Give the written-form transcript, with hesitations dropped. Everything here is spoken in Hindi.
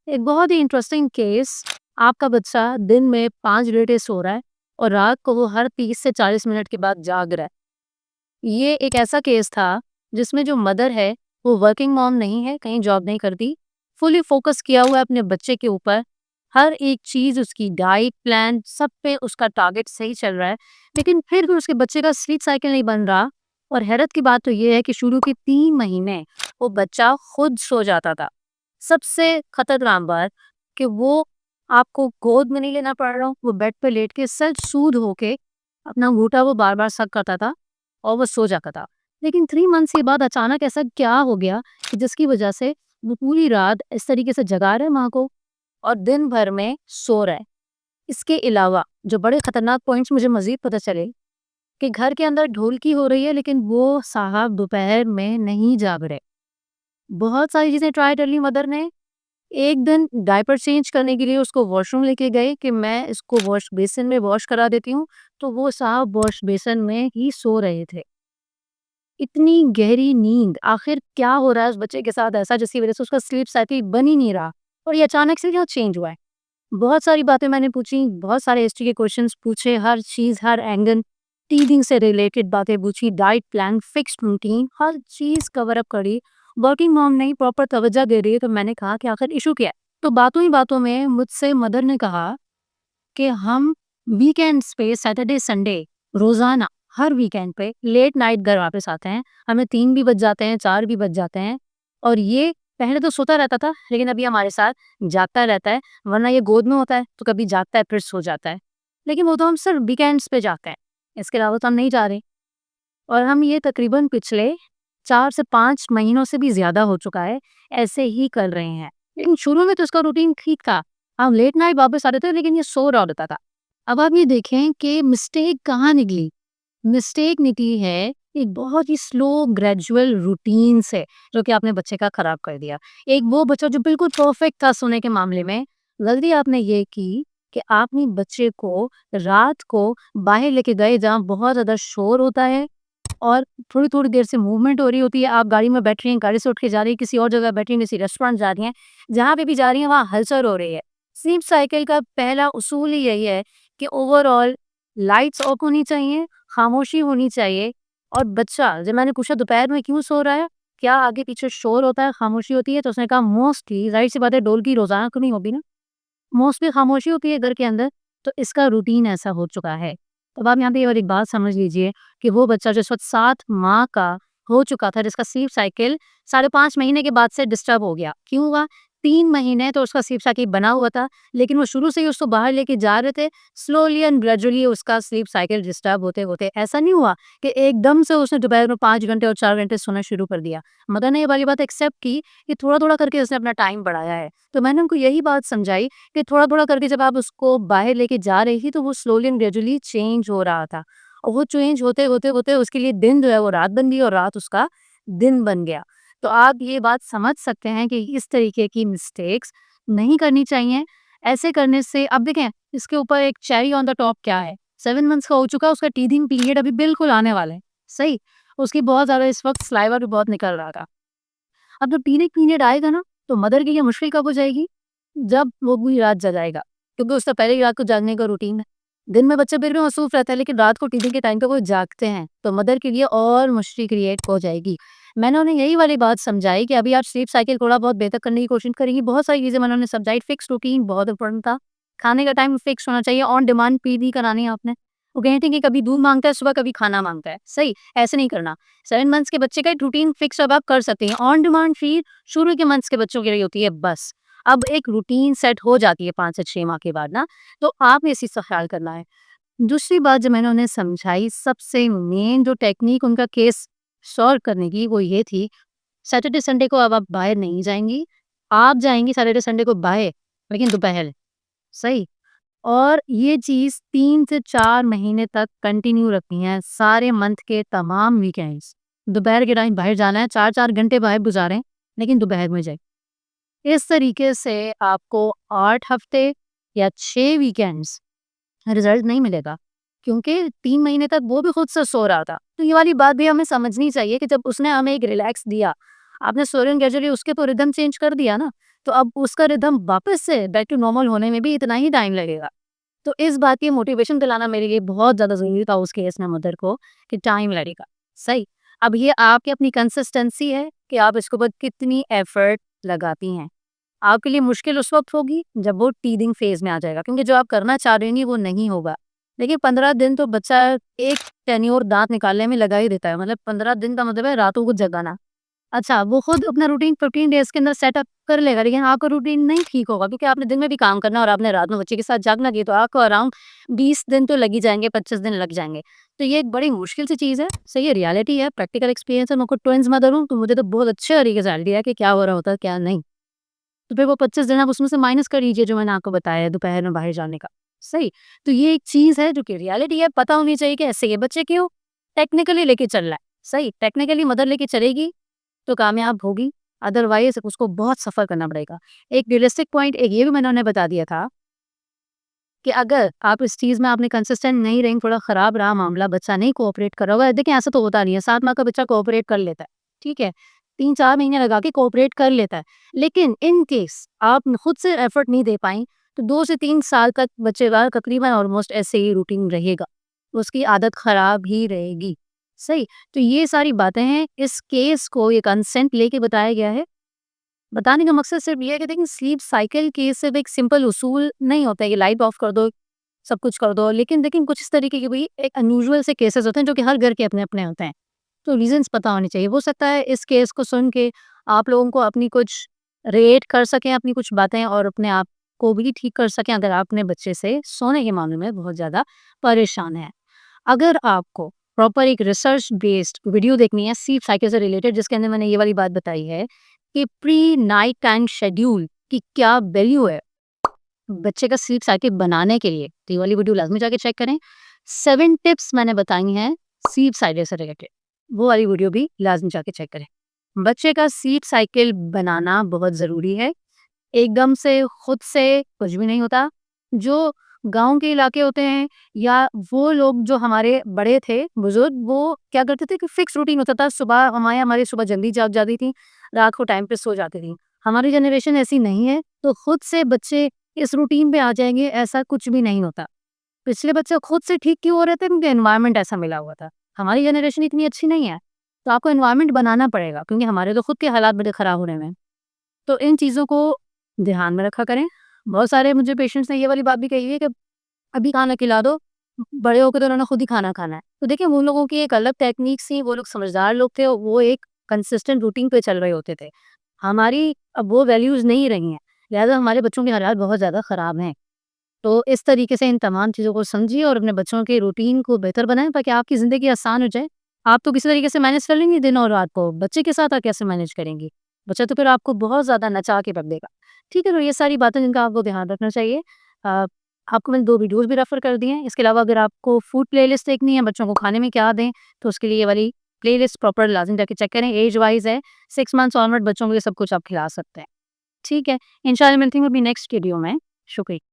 एक बहुत ही इंटरेस्टिंग केस। आपका बच्चा दिन में 5 घंटे सो रहा है और रात को वो हर 30 से 40 मिनट के बाद जाग रहा है। ये एक ऐसा केस था जिसमें जो मदर है वो वर्किंग मॉम नहीं है, कहीं जॉब नहीं करती, फुली फोकस किया हुआ है अपने बच्चे के ऊपर। हर एक चीज़ उसकी डाइट प्लान सब पे उसका टारगेट सही चल रहा है, लेकिन फिर भी उसके बच्चे का स्लीप साइकिल नहीं बन रहा। और हैरत की बात तो ये है कि शुरू के 3 महीने वो बच्चा खुद सो जाता था। सबसे खतरनाक बात कि वो आपको गोद में नहीं लेना पड़ रहा, वो बेड पे लेट के सर सूद होके अपना घूंटा वो बार-बार सक करता था और वो सो जाता था। लेकिन 3 मंथ्स के बाद अचानक ऐसा क्या हो गया कि जिसकी वजह से वो पूरी रात इस तरीके से जगा रहा है माँ को और दिन भर में सो रहा है। इसके अलावा जो बड़े खतरनाक पॉइंट्स मुझे मज़ीद पता चले कि घर के अंदर ढोलकी हो रही है, लेकिन वो साहब दोपहर में नहीं जाग रहे। बहुत सारी चीज़ें ट्राई कर ली मदर ने। एक दिन डायपर चेंज करने के लिए उसको वॉशरूम लेके गए कि मैं इसको वॉश बेसिन में वॉश करा देती हूँ, तो वो साहब वॉश बेसिन में ही सो रहे थे। इतनी गहरी नींद, आखिर क्या हो रहा है उस बच्चे के साथ ऐसा जिसकी वज़ह से उसका स्लीप साइकिल बन ही नहीं रहा और ये अचानक से क्यों चेंज हुआ है? बहुत सारी बातें मैंने पूछी, बहुत सारे हिस्ट्री के क्वेश्चंस पूछे, हर चीज़, हर एंगल, टीथिंग से रिलेटेड बातें पूछी, डाइट प्लान, फिक्स्ड रूटीन, हर चीज़ कवर अप करी। वर्किंग मॉम नहीं प्रॉपर तवज्जो दे रही है, तो मैंने कहा कि आखिर इश्यू क्या है? तो बातों ही बातों में मुझसे मदर ने कहा कि हम वीकेंड्स पे सैटरडे, संडे रोज़ाना हर वीकेंड पे लेट नाइट घर वापस आते हैं। हमें 3 भी बज जाते हैं, 4 भी बज जाते हैं और ये पहले तो सोता रहता था, लेकिन अभी हमारे साथ जागता रहता है, वरना ये गोद में होता है, तो कभी जागता है फिर सो जाता है। लेकिन वो तो हम सिर्फ वीकेंड्स पे जाते हैं, इसके अलावा तो हम नहीं जा रहे और हम ये तकरीबन पिछले 4 से 5 महीनों से भी ज़्यादा हो चुका है, ऐसे ही कर रहे हैं। लेकिन शुरू में तो इसका रूटीन ठीक था, हम लेट नाइट वापस आते थे, लेकिन ये सो रहा होता था। अब आप ये देखें कि मिस्टेक कहाँ निकली? मिस्टेक निकली है एक बहुत ही स्लो ग्रेजुअल रूटीन से, जो कि आपने बच्चे का खराब कर दिया। एक वो बच्चा जो बिल्कुल परफेक्ट था सोने के मामले में, गलती आपने ये की कि आपने बच्चे को रात को बाहर लेके गए जहाँ बहुत ज़्यादा शोर होता है और थोड़ी-थोड़ी देर से मूवमेंट हो रही होती है। आप गाड़ी में बैठ रही हैं, गाड़ी से उठ के जा रही हैं, किसी और जगह बैठी हैं, किसी रेस्टोरेंट जा रही हैं, जहाँ पे भी जा रही हैं वहाँ हलचल हो रही है। स्लीप साइकिल का पहला उसूल ही यही है कि ओवरऑल लाइट्स ऑफ होनी चाहिए, खामोशी होनी चाहिए और बच्चा जब मैंने पूछा दोपहर में क्यों सो रहा है? क्या आगे पीछे शोर होता है, खामोशी होती है? तो उसने कहा मोस्टली ज़ाहिर-सी बात है ढोलकी रोज़ाना तो नहीं होगी ना, मोस्टली खामोशी होती है घर के अंदर, तो इसका रूटीन ऐसा हो चुका है। अब आप यहाँ पे और एक बात समझ लीजिए कि वो बच्चा जो इस वक़्त 7 माह का हो चुका था, जिसका स्लीप साइकिल साढ़े 5 महीने के बाद से डिस्टर्ब हो गया। क्यों हुआ? 3 महीने तो उसका स्लीप साइकिल बना हुआ था, लेकिन वो शुरू से ही उसको बाहर लेके जा रहे थे। स्लोली एंड ग्रेजुअली उसका स्लीप साइकिल डिस्टर्ब होते-होते ऐसा नहीं हुआ कि एकदम से उसने दोपहर में 5 घंटे और 4 घंटे सोना शुरू कर दिया। मदर ने ये वाली बात एक्सेप्ट की कि थोड़ा-थोड़ा करके उसने अपना टाइम बढ़ाया है। तो मैंने उनको यही बात समझाई कि थोड़ा-थोड़ा करके जब आप उसको बाहर लेके जा रही थी, तो वो स्लोली एंड ग्रेजुअली चेंज हो रहा था और वो चेंज होते-होते उसके लिए दिन जो है वो रात बन गई और रात उसका दिन बन गया। तो आप ये बात समझ सकते हैं कि इस तरीके की मिस्टेक्स नहीं करनी चाहिए। ऐसे करने से अब देखें, इसके ऊपर एक चेरी ऑन द टॉप क्या है, 7 मंथ्स का हो चुका है, उसका टीथिंग पीरियड अभी बिल्कुल आने वाला है, सही? उसकी बहुत ज़्यादा इस वक़्त सलाइवा भी बहुत निकल रहा था। अब जब टीनेज पीरियड आएगा ना, तो मदर के लिए मुश्किल कब हो जाएगी? जब वो पूरी रात जगाएगा, क्योंकि उसका पहले ही रात को जागने का रूटीन है। दिन में बच्चा फिर भी मसरूफ रहता है, लेकिन रात को टीवी के टाइम पे वो जागते हैं, तो मदर के लिए और मुश्किल क्रिएट हो जाएगी। मैंने उन्हें यही वाली बात समझाई कि अभी आप स्लीप साइकिल थोड़ा बहुत बेहतर करने की कोशिश करेंगी। बहुत सारी चीज़ें मैंने उन्हें समझाई, फिक्स रूटीन बहुत इंपॉर्टेंट था। खाने का टाइम फिक्स होना चाहिए, ऑन डिमांड फीड नहीं करानी है आपने। वो कहती कि कभी दूध माँगता है सुबह, कभी खाना माँगता है, सही? ऐसे नहीं करना। 7 मंथ्स के बच्चे का एक रूटीन फिक्स अब आप कर सकते हैं। ऑन डिमांड फीड शुरू के मंथ्स के बच्चों के लिए होती है बस। अब एक रूटीन सेट हो जाती है 5 से 6 माह के बाद ना, तो आपने इस चीज़ का ख़्याल करना है। दूसरी बात जो मैंने उन्हें समझाई, सबसे मेन जो टेक्नीक उनका केस सॉल्व करने की वो ये थी, सैटरडे संडे को अब आप बाहर नहीं जाएँगी। आप जाएँगी सैटरडे संडे को बाहर, लेकिन दोपहर, सही? और ये चीज़ 3 से 4 महीने तक कंटिन्यू रखनी है, सारे मंथ के तमाम वीकेंड्स। दोपहर के टाइम बाहर जाना है, 4-4 घंटे बाहर गुज़ारें, लेकिन दोपहर में जाएँ। इस तरीके से आपको 8 हफ्ते या 6 वीकेंड्स रिजल्ट नहीं मिलेगा, क्योंकि 3 महीने तक वो भी खुद से सो रहा था। तो ये वाली बात भी हमें समझनी चाहिए कि जब उसने हमें एक रिलैक्स दिया, आपने स्लो एंड ग्रेजुअली उसके तो रिदम चेंज कर दिया ना, तो अब उसका रिदम वापस से बैक टू नॉर्मल होने में भी इतना ही टाइम लगेगा। तो इस बात की मोटिवेशन दिलाना मेरे लिए बहुत ज़्यादा ज़रूरी था उस केस में मदर को कि टाइम लगेगा, सही। अब ये आपकी अपनी कंसिस्टेंसी है कि आप इसके ऊपर कितनी एफर्ट लगाती हैं। आपके लिए मुश्किल उस वक़्त होगी जब वो टीथिंग फ़ेज़ में आ जाएगा, क्योंकि जो आप करना चाह रही हैं वो नहीं होगा। देखिए 15 दिन तो बच्चा एक टेन्योर दाँत निकालने में लगा ही देता है, मतलब 15 दिन का मतलब है रातों को जगाना। अच्छा, वो खुद अपना रूटीन 15 डेज़ के अंदर सेटअप कर लेगा, लेकिन आपका रूटीन नहीं ठीक होगा क्योंकि आपने दिन में भी काम करना है और आपने रात में बच्चे के साथ जागना भी है, तो आपको अराउंड 20 दिन तो लग ही जाएँगे, 25 दिन लग जाएँगे। तो ये एक बड़ी मुश्किल सी चीज़ है, सही है, रियलिटी है, प्रैक्टिकल एक्सपीरियंस है, मैं खुद ट्विन्स मदर हूँ, तो मुझे तो बहुत अच्छे तरीके से आइडिया है कि क्या हो रहा होता है, क्या नहीं। तो फिर वो 25 दिन आप उसमें से माइनस कर लीजिए जो मैंने आपको बताया है दोपहर में बाहर जाने का, सही। तो ये एक चीज़ है जो कि रियलिटी है, पता होनी चाहिए कि ऐसे ये बच्चे क्यों टेक्निकली लेके चल रहा है, सही। टेक्निकली मदर लेके चलेगी तो कामयाब होगी, अदरवाइज़ उसको बहुत सफ़र करना पड़ेगा। एक रियलिस्टिक पॉइंट एक ये भी मैंने उन्हें बता दिया था कि अगर आप इस चीज़ में आपने कंसिस्टेंट नहीं रहीं, थोड़ा ख़राब रहा मामला, बच्चा नहीं कोऑपरेट कर रहा होगा, देखिए ऐसा तो होता नहीं है, 7 माह का बच्चा कोऑपरेट कर लेता है, ठीक है? 3-4 महीने लगा के कोऑपरेट कर लेता है। लेकिन इन केस आप खुद से एफर्ट नहीं दे पाईं, तो 2 से 3 साल तक बच्चे का तकरीबन ऑलमोस्ट ऐसे ही रूटीन रहेगा। उसकी आदत ख़राब ही रहेगी, सही? तो ये सारी बातें हैं, इस केस को ये कंसेंट लेके बताया गया है। बताने का मकसद सिर्फ ये है कि देखिए स्लीप साइकिल के सिर्फ एक सिंपल उसूल नहीं होता है कि लाइट ऑफ कर दो, सब कुछ कर दो। लेकिन देखिए कुछ इस तरीके के भी एक अनयूजुअल से केसेस होते हैं जो कि हर घर के अपने-अपने होते हैं। तो रीज़न्स पता होने चाहिए। हो सकता है इस केस को सुन के आप लोगों को अपनी कुछ रेट कर सकें अपनी कुछ बातें और अपने आप को भी ठीक कर सकें अगर आप अपने बच्चे से सोने के मामले में बहुत ज़्यादा परेशान हैं। अगर आपको प्रॉपर एक रिसर्च बेस्ड वीडियो देखनी है स्लीप साइकिल से रिलेटेड जिसके अंदर मैंने ये वाली बात बताई है कि प्री नाइट टाइम शेड्यूल की क्या वैल्यू है बच्चे का स्लीप साइकिल बनाने के लिए, तो ये वाली वीडियो लाज़मी जाके चेक करें। 7 टिप्स मैंने बताई हैं स्लीप साइकिल से रिलेटेड, वो वाली वीडियो भी लाज़मी जाके चेक करें। बच्चे का स्लीप साइकिल बनाना बहुत ज़रूरी है। एकदम से खुद से कुछ भी नहीं होता। जो गाँव के इलाके होते हैं या वो लोग जो हमारे बड़े थे, बुज़ुर्ग, वो क्या करते थे कि फिक्स रूटीन होता था। सुबह हमारी सुबह जल्दी जाग जाती थी, रात को टाइम पे सो जाती थी। हमारी जनरेशन ऐसी नहीं है, तो खुद से बच्चे इस रूटीन पे आ जाएँगे, ऐसा कुछ भी नहीं होता। पिछले बच्चे खुद से ठीक क्यों हो रहे थे? क्योंकि एनवायरनमेंट ऐसा मिला हुआ था। हमारी जनरेशन इतनी अच्छी नहीं है, तो आपको एनवायरनमेंट बनाना पड़ेगा क्योंकि हमारे तो खुद के हालात बड़े खराब हो रहे हैं। तो इन चीज़ों को ध्यान में रखा करें। बहुत सारे मुझे पेशेंट्स ने ये वाली बात भी कही है कि अभी खाना खिला दो, बड़े होके तो उन्होंने खुद ही खाना खाना है। तो देखिए वो लोगों की एक अलग टेक्निक थी, वो लोग समझदार लोग थे और वो एक कंसिस्टेंट रूटीन पे चल रहे होते थे। हमारी अब वो वैल्यूज़ नहीं रही हैं, लिहाज़ा हमारे बच्चों के हालात बहुत ज़्यादा ख़राब हैं। तो इस तरीके से इन तमाम चीज़ों को समझिए और अपने बच्चों के रूटीन को बेहतर बनाएँ ताकि आपकी ज़िंदगी आसान हो जाए। आप तो किसी तरीके से मैनेज कर लेंगी दिन और रात को, बच्चे के साथ आप कैसे मैनेज करेंगी? बच्चा तो फिर आपको बहुत ज़्यादा नचा के रख देगा। ठीक है, तो ये सारी बातें जिनका आपको ध्यान रखना चाहिए। अ, आपको मैंने 2 वीडियोज़ भी रेफ़र कर दिए हैं। इसके अलावा अगर आपको फूड प्लेलिस्ट देखनी है, बच्चों को खाने में क्या दें, तो उसके लिए ये वाली प्लेलिस्ट प्रॉपर लाज़िम जाके चेक करें। ऐज वाइज़ है, 6 मंथ्स ऑनवर्ड बच्चों को ये सब कुछ आप खिला सकते हैं। ठीक है, इंशाल्लाह मिलती हूँ अभी नेक्स्ट वीडियो में। शुक्रिया।